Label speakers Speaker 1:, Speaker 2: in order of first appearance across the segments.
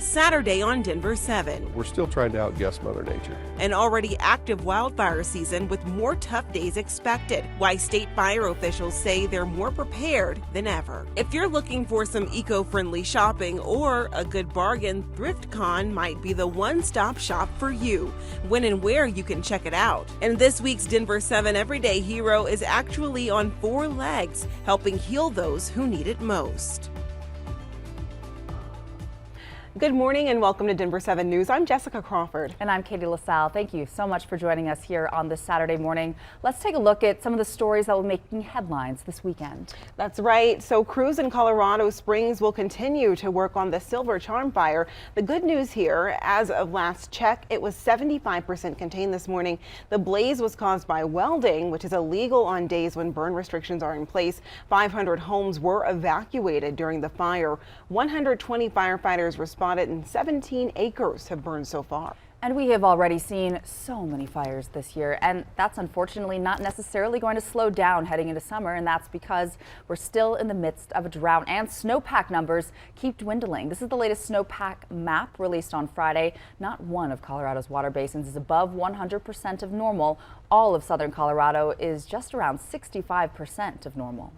Speaker 1: Saturday on Denver 7.
Speaker 2: We're still trying to outguess Mother Nature.
Speaker 1: An already active wildfire season with more tough days expected. Why state fire officials say they're more prepared than ever. If you're looking for some eco-friendly shopping or a good bargain, ThriftCon might be the one-stop shop for you. When and where you can check it out. And this week's Denver 7 Everyday Hero is actually on 4 legs, helping heal those who need it most. Good morning and welcome to Denver 7 News. I'm Jessica Crawford.
Speaker 3: And I'm Katie LaSalle. Thank you so much for joining us here on this Saturday morning. Let's take a look at some of the stories that will be making headlines this weekend.
Speaker 1: That's right. So crews in Colorado Springs will continue to work on the Silver Charm fire. The good news here, as of last check, it was 75% contained this morning. The blaze was caused by welding, which is illegal on days when burn restrictions are in place. 500 homes were evacuated during the fire. 120 firefighters responded and 17 acres have burned so far.
Speaker 3: And we have already seen so many fires this year, and that's unfortunately not necessarily going to slow down heading into summer, and that's because we're still in the midst of a drought and snowpack numbers keep dwindling. This is the latest snowpack map released on Friday. Not one of Colorado's water basins is above 100% of normal. All of southern Colorado is just around 65% of normal.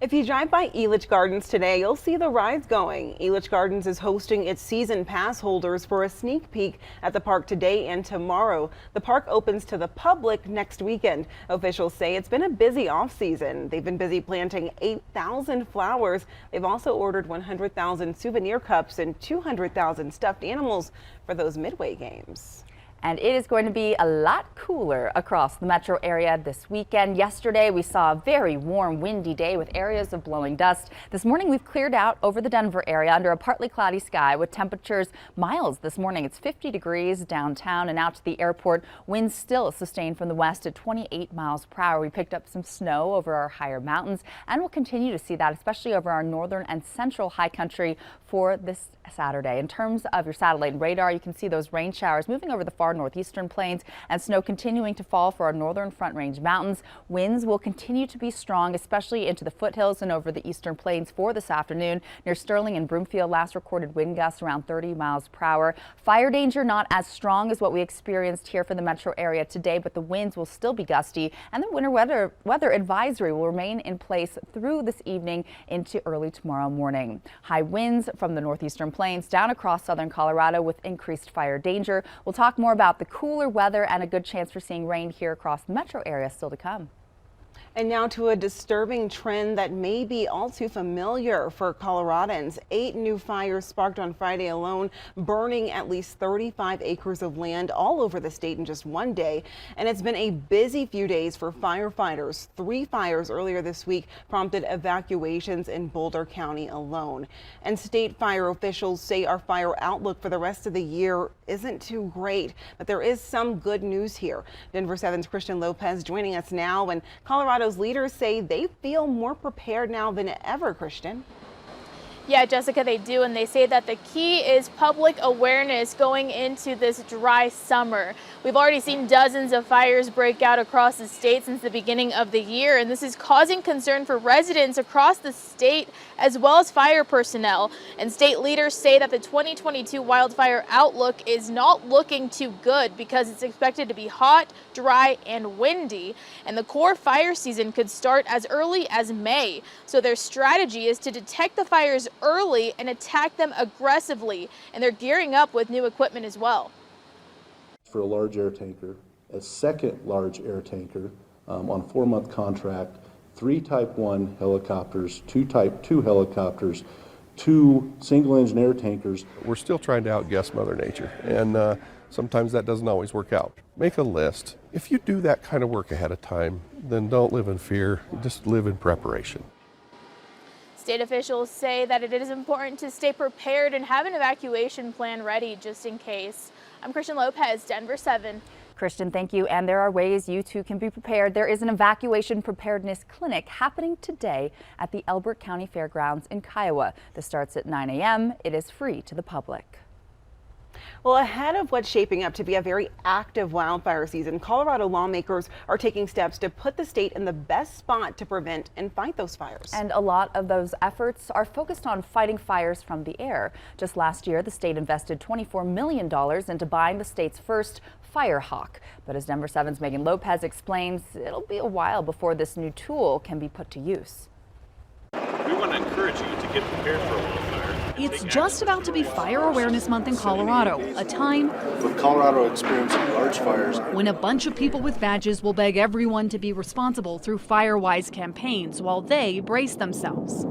Speaker 1: If you drive by Elitch Gardens today, you'll see the rides going. Elitch Gardens is hosting its season pass holders for a sneak peek at the park today and tomorrow. The park opens to the public next weekend. Officials say it's been a busy off season. They've been busy planting 8,000 flowers. They've also ordered 100,000 souvenir cups and 200,000 stuffed animals for those Midway games.
Speaker 3: And it is going to be a lot cooler across the metro area this weekend. Yesterday, we saw a very warm, windy day with areas of blowing dust. This morning, we've cleared out over the Denver area under a partly cloudy sky with temperatures mild this morning. It's 50 degrees downtown and out to the airport. Winds still sustained from the west at 28 miles per hour. We picked up some snow over our higher mountains, and we'll continue to see that, especially over our northern and central high country for this Saturday. In terms of your satellite radar, you can see those rain showers moving over the far northeastern plains and snow continuing to fall for our northern Front Range mountains. Winds will continue to be strong, especially into the foothills and over the eastern plains for this afternoon. Near Sterling and Broomfield, last recorded wind gusts around 30 miles per hour. Fire danger not as strong as what we experienced here for the metro area today, but the winds will still be gusty, and the winter weather advisory will remain in place through this evening into early tomorrow morning. High winds from the northeastern plains down across southern Colorado with increased fire danger. We'll talk more about the cooler weather and a good chance for seeing rain here across the metro area still to come.
Speaker 1: And now to a disturbing trend that may be all too familiar for Coloradans. 8 new fires sparked on Friday alone, burning at least 35 acres of land all over the state in just one day. And it's been a busy few days for firefighters. 3 fires earlier this week prompted evacuations in Boulder County alone. And state fire officials say our fire outlook for the rest of the year isn't too great, but there is some good news here. Denver 7's Christian Lopez joining us now, and Colorado's leaders say they feel more prepared now than ever. Christian.
Speaker 4: Yeah, Jessica, they do, and they say that the key is public awareness going into this dry summer. We've already seen dozens of fires break out across the state since the beginning of the year, and this is causing concern for residents across the state as well as fire personnel. And state leaders say that the 2022 wildfire outlook is not looking too good because it's expected to be hot, dry, and windy, and the core fire season could start as early as May. So their strategy is to detect the fires early and attack them aggressively, and they're gearing up with new equipment as well.
Speaker 5: For a large air tanker, a second large air tanker on a 4-month contract, 3 Type 1 helicopters, 2 Type 2 helicopters, 2 single-engine air tankers.
Speaker 2: We're still trying to outguess Mother Nature, and sometimes that doesn't always work out. Make a list. If you do that kind of work ahead of time, then don't live in fear, just live in preparation.
Speaker 4: State officials say that it is important to stay prepared and have an evacuation plan ready just in case. I'm Christian Lopez, Denver 7.
Speaker 3: Christian, thank you. And there are ways you too can be prepared. There is an evacuation preparedness clinic happening today at the Elbert County Fairgrounds in Kiowa. This starts at 9 a.m. It is free to the public.
Speaker 1: Well, ahead of what's shaping up to be a very active wildfire season, Colorado lawmakers are taking steps to put the state in the best spot to prevent and fight those fires.
Speaker 3: And a lot of those efforts are focused on fighting fires from the air. Just last year, the state invested $24 million into buying the state's first Firehawk. But as Denver 7's Megan Lopez explains, it'll be a while before this new tool can be put to use.
Speaker 6: We want to encourage you to get prepared for a wildfire.
Speaker 7: It's just about to be Fire Awareness Month in Colorado, a time
Speaker 8: with Colorado experiencing large fires
Speaker 7: when a bunch of people with badges will beg everyone to be responsible through FireWise campaigns while they brace themselves.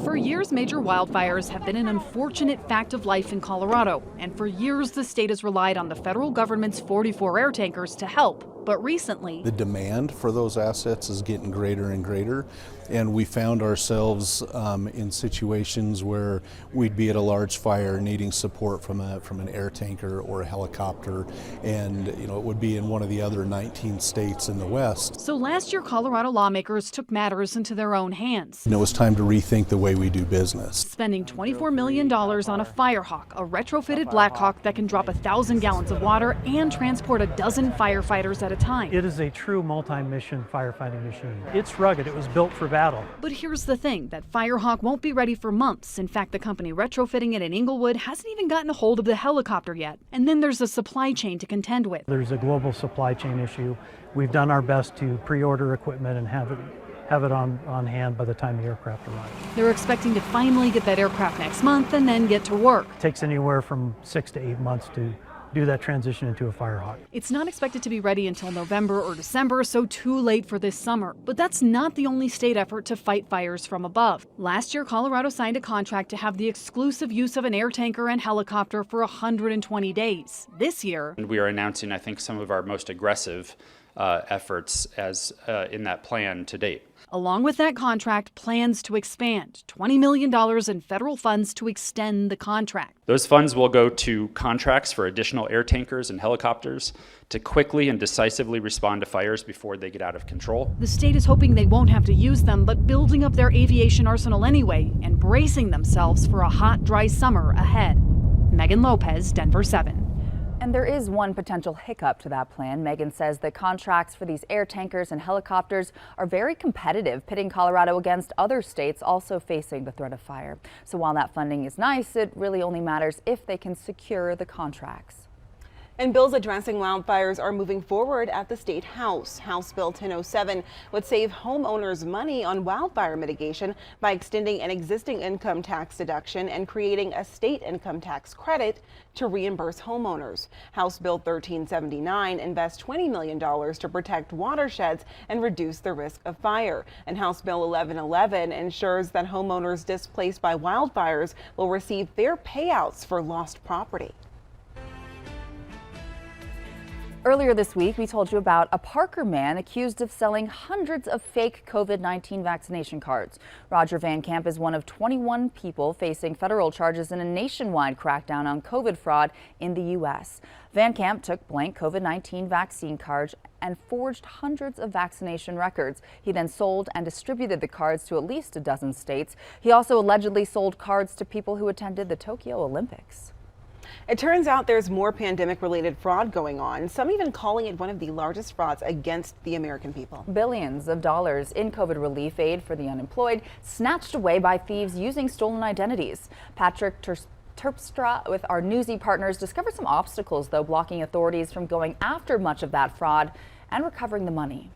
Speaker 7: For years, major wildfires have been an unfortunate fact of life in Colorado, and for years the state has relied on the federal government's 44 air tankers to help. But recently,
Speaker 5: The demand for those assets is getting greater and greater, and we found ourselves in situations where we'd be at a large fire needing support from an air tanker or a helicopter, and it would be in one of the other 19 states in the West.
Speaker 7: so last year Colorado lawmakers took matters into their own hands,
Speaker 5: It was time to rethink the way we do business.
Speaker 7: spending $24 million on a Firehawk, a retrofitted Blackhawk that can drop 1,000 gallons of water and transport a dozen firefighters at a time.
Speaker 9: It is a true multi-mission firefighting machine. It's rugged. It was built for battle.
Speaker 7: But here's the thing, that Firehawk won't be ready for months. In fact, the company retrofitting it in Inglewood hasn't even gotten a hold of the helicopter yet. And then there's a supply chain to contend with.
Speaker 9: There's a global supply chain issue. We've done our best to pre-order equipment and have it on hand by the time the aircraft arrive.
Speaker 7: They're expecting to finally get that aircraft next month and then get to work.
Speaker 9: It takes anywhere from 6 to 8 months to do that transition into a Firehawk.
Speaker 7: It's not expected to be ready until November or December, so too late for this summer. But that's not the only state effort to fight fires from above. Last year, Colorado signed a contract to have the exclusive use of an air tanker and helicopter for 120 days. This year,
Speaker 10: We are announcing, I think, some of our most aggressive efforts as in that plan to date.
Speaker 7: along with that contract, plans to expand $20 million in federal funds to extend the contract.
Speaker 10: Those funds will go to contracts for additional air tankers and helicopters to quickly and decisively respond to fires before they get out of control.
Speaker 7: The state is hoping they won't have to use them, but building up their aviation arsenal anyway and bracing themselves for a hot, dry summer ahead. Megan Lopez, Denver 7.
Speaker 3: And there is one potential hiccup to that plan. Megan says the contracts for these air tankers and helicopters are very competitive, pitting Colorado against other states also facing the threat of fire. So while that funding is nice, it really only matters if they can secure the contracts.
Speaker 1: And bills addressing wildfires are moving forward at the State House. House Bill 1007 would save homeowners money on wildfire mitigation by extending an existing income tax deduction and creating a state income tax credit to reimburse homeowners. House Bill 1379 invests $20 million to protect watersheds and reduce the risk of fire. And House Bill 1111 ensures that homeowners displaced by wildfires will receive fair payouts for lost property.
Speaker 3: Earlier this week, we told you about a Parker man accused of selling hundreds of fake COVID-19 vaccination cards. Roger Van Camp is one of 21 people facing federal charges in a nationwide crackdown on COVID fraud in the U.S. Van Camp took blank COVID-19 vaccine cards and forged hundreds of vaccination records. He then sold and distributed the cards to at least a dozen states. He also allegedly sold cards to people who attended the Tokyo Olympics.
Speaker 1: It turns out there's more pandemic-related fraud going on, some even calling it one of the largest frauds against the American people.
Speaker 3: Billions of dollars in COVID relief aid for the unemployed snatched away by thieves using stolen identities. Patrick Terpstra with our Newsy partners discovered some obstacles, though, blocking authorities from going after much of that fraud and recovering the money.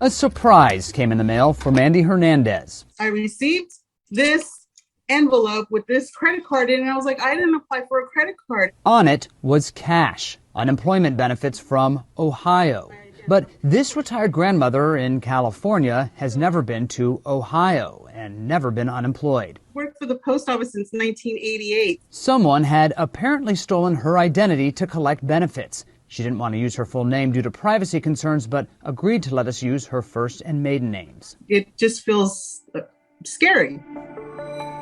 Speaker 11: A surprise came in the mail for Mandy Hernandez.
Speaker 12: I received this envelope with this credit card in, and I was like, I didn't apply for a credit card.
Speaker 11: On it was cash, unemployment benefits from Ohio. But this retired grandmother in California has never been to Ohio and never been unemployed.
Speaker 12: Worked for the post office since 1988.
Speaker 11: Someone had apparently stolen her identity to collect benefits. She didn't want to use her full name due to privacy concerns, but agreed to let us use her first and maiden names.
Speaker 12: It just feels scary.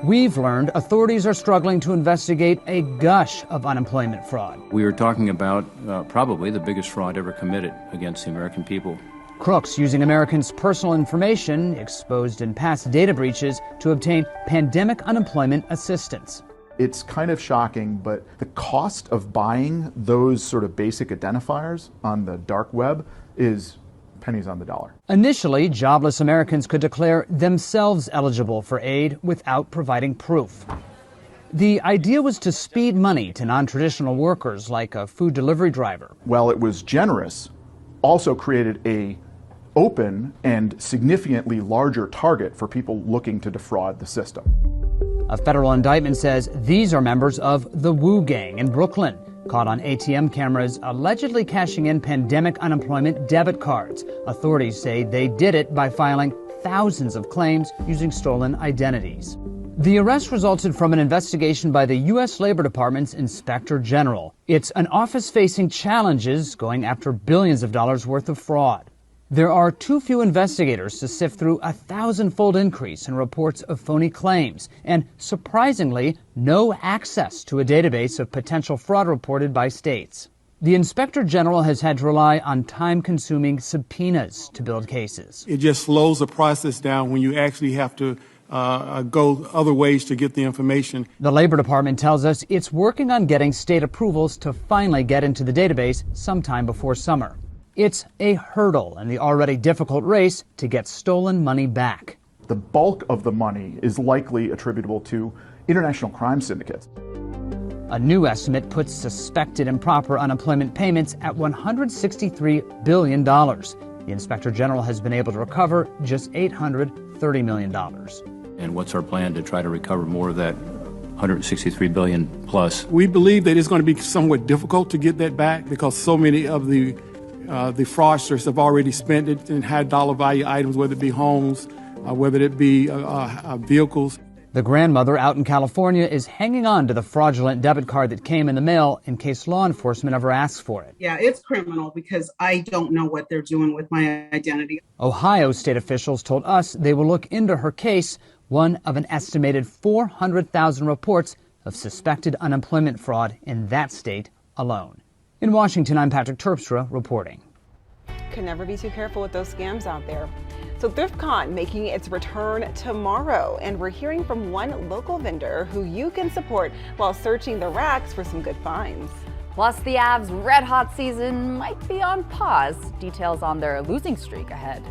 Speaker 11: We've learned authorities are struggling to investigate a gush of unemployment fraud.
Speaker 13: We are talking about probably the biggest fraud ever committed against the American people.
Speaker 11: Crooks using Americans' personal information exposed in past data breaches to obtain pandemic unemployment assistance.
Speaker 14: It's kind of shocking, but the cost of buying those sort of basic identifiers on the dark web is pennies on the dollar.
Speaker 11: Initially, jobless Americans could declare themselves eligible for aid without providing proof. The idea was to speed money to non-traditional workers like a food delivery driver.
Speaker 14: While it was generous, also created a open and significantly larger target for people looking to defraud the system.
Speaker 11: A federal indictment says these are members of the Wu Gang in Brooklyn, caught on ATM cameras allegedly cashing in pandemic unemployment debit cards. Authorities say they did it by filing thousands of claims using stolen identities. The arrest resulted from an investigation by the U.S. Labor Department's Inspector General. It's an office facing challenges going after billions of dollars worth of fraud. There are too few investigators to sift through a 1,000-fold increase in reports of phony claims, and surprisingly, no access to a database of potential fraud reported by states. The Inspector General has had to rely on time-consuming subpoenas to build cases.
Speaker 15: It just slows the process down when you actually have to go other ways to get the information.
Speaker 11: The Labor Department tells us it's working on getting state approvals to finally get into the database sometime before summer. It's a hurdle in the already difficult race to get stolen money back.
Speaker 14: The bulk of the money is likely attributable to international crime syndicates.
Speaker 11: A new estimate puts suspected improper unemployment payments at $163 billion. The Inspector General has been able to recover just $830 million.
Speaker 13: And what's our plan to try to recover more of that $163 billion plus?
Speaker 15: We believe that it's going to be somewhat difficult to get that back because so many of the fraudsters have already spent it in high dollar value items, whether it be homes, whether it be vehicles.
Speaker 11: The grandmother out in California is hanging on to the fraudulent debit card that came in the mail in case law enforcement ever asks for it.
Speaker 12: Yeah, it's criminal because I don't know what they're doing with my identity.
Speaker 11: Ohio state officials told us they will look into her case, one of an estimated 400,000 reports of suspected unemployment fraud in that state alone. In Washington, I'm Patrick Terpstra reporting.
Speaker 1: Can never be too careful with those scams out there. So ThriftCon making its return tomorrow, and we're hearing from one local vendor who you can support while searching the racks for some good finds.
Speaker 3: Plus, the Avs' red-hot season might be on pause. Details on their losing streak ahead.